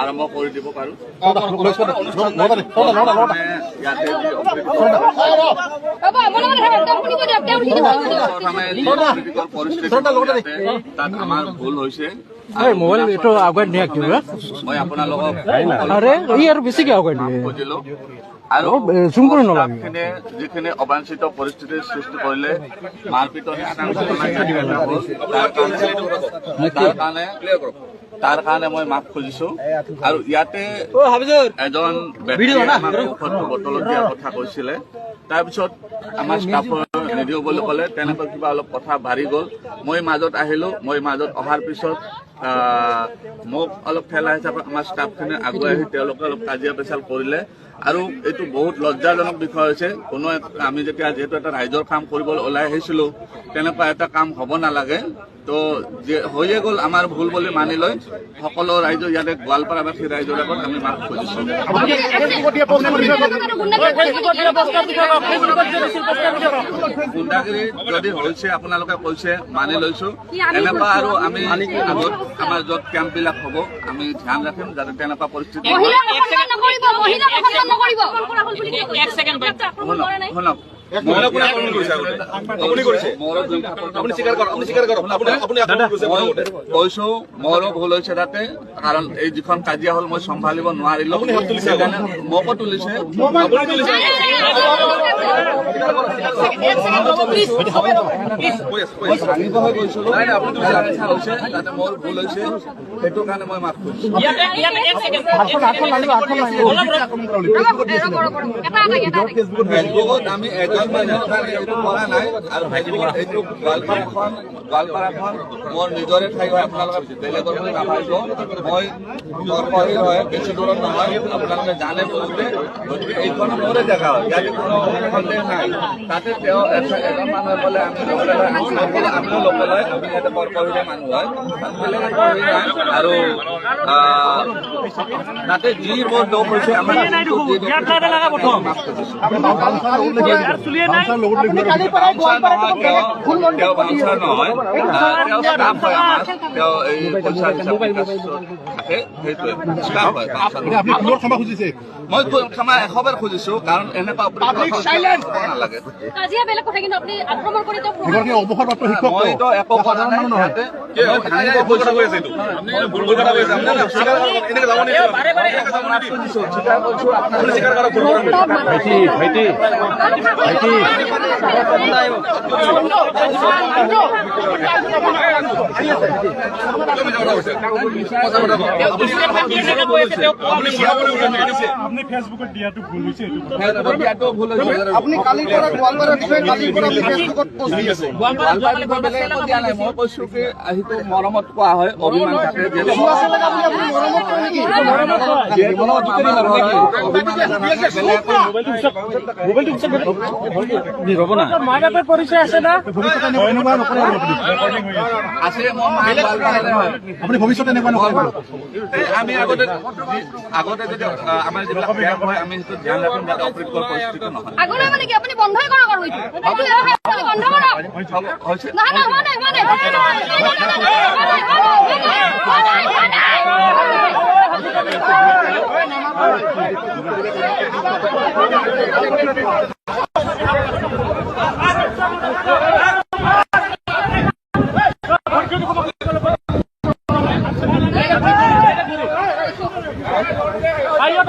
আৰম্ভ কৰি দিব পাৰো। তাত আমাৰ ভুল হৈছে। মই আপোনালোকক খুজিলো আৰু যিখিনি অবাঞ্ছিত পৰিস্থিতিৰ সৃষ্টি কৰিলে মাৰপিটৰ তাৰ কাৰণে মই মাফ খুজিছো। আৰু ইয়াতে এজন ব্যক্তিয়ে বটলত দিয়াৰ কথা কৈছিলে, তাৰপিছত আমাৰ ষ্টাফৰ নিদিও বুলি ক'লে, তেনেকৈ কিবা অলপ কথা বাঢ়ি গ'ল। মই মাজত আহিলো, মই মাজত অহাৰ পিছত মোক অলপ ঠেলা হিচাপে আমাৰ ষ্টাফখিনি আগুৱাই আহি তেওঁলোকে অলপ কাজিয়া পেচাল কৰিলে। আৰু এইটো বহুত লজ্জাজনক বিষয় হৈছে। আমি যেতিয়া যিহেতু এটা ৰাইজৰ কাম কৰিবলৈ ওলাই আহিছিলো, তেনেকুৱা এটা কাম হ'ব নালাগে। তো হৈয়ে গ'ল, আমাৰ ভুল বুলি মানি লৈ সকলো ৰাইজ ইয়াতে গোৱালপাৰাবাসী ৰাইজৰ আগত আমি মাফ খুজিছো। গুণ্ডাগিৰি যদি হৈছে আপোনালোকে কৈছে, মানি লৈছো। এনেকুৱা আৰু আমি আগত আমাৰ য'ত কেম্পবিলাক হ'ব আমি ধ্যান ৰাখিম যাতে তেনেকুৱা পৰিস্থিতি শুনক। কৈছো মোৰো ভুল হৈছে তাতে, কাৰণ এই যিখন কাজিয়া হ'ল মই চম্ভালিব নোৱাৰিলো, মোকো তুলিছে। তাতে মোৰ ভুল হৈছে, সেইটো কাৰণে মই মাফ কৰিছো। আমি কৰা নাই আৰু এইটো গোৱালপাৰাখন মোৰ নিজৰে ঠাই হয়, আপোনালোকে বেলেগৰ বুলি নাভাবিব। মই নৰসিংহ হয়, বেছি দূৰত নহয়, আপোনালোকে জানে বহুতে। গতিকে এইখন মোৰে জেগা হয়, ইয়াতে কোনো সন্দেহ নাই। তাতে তেওঁ এজন মানুহে ক'লে আমিও লোকেল হয়, আমি ইয়াতে কৰ্কৰীয়া মানুহ হয়, বেলেগ একো নাই। আৰু তাতে যি মোৰ দোষ হৈছে আমাৰ মই ক্ষমা 100 বাৰ খুজিছো, কাৰণ এনেকুৱা নালাগে। মইতো একো কৰা নাই। আপনি ফেসবুকত দিয়াটো ভুল হৈছে, আপুনি কালিৰ পৰা গোৱালপাৰাৰ বিষয়ে কালিৰ পৰা ফেসবুকত পোষ্ট দি আছে। গোৱালপাৰাৰ বিষয়ে বেলেগ একো দিয়া নাই। মই কৈছো কি আহিটো মৰমত কোৱা হয়, অভিমান থাকে। মাইনাতে পৰিচয় আছে না আছে, আপুনি ভৱিষ্যতে এনেকুৱা নকৰিব। আমি আগতে যদি আমাৰ যিবিলাক কেম্প হয় আমি সেইটো ধ্যান ৰাখিম যাতে অপ্ৰীতিকৰ পৰিস্থিতি নহয়। আগলৈ মানে কি আপুনি বন্ধই কৰক আৰু এইটো বন্ধ কৰক। Ayo,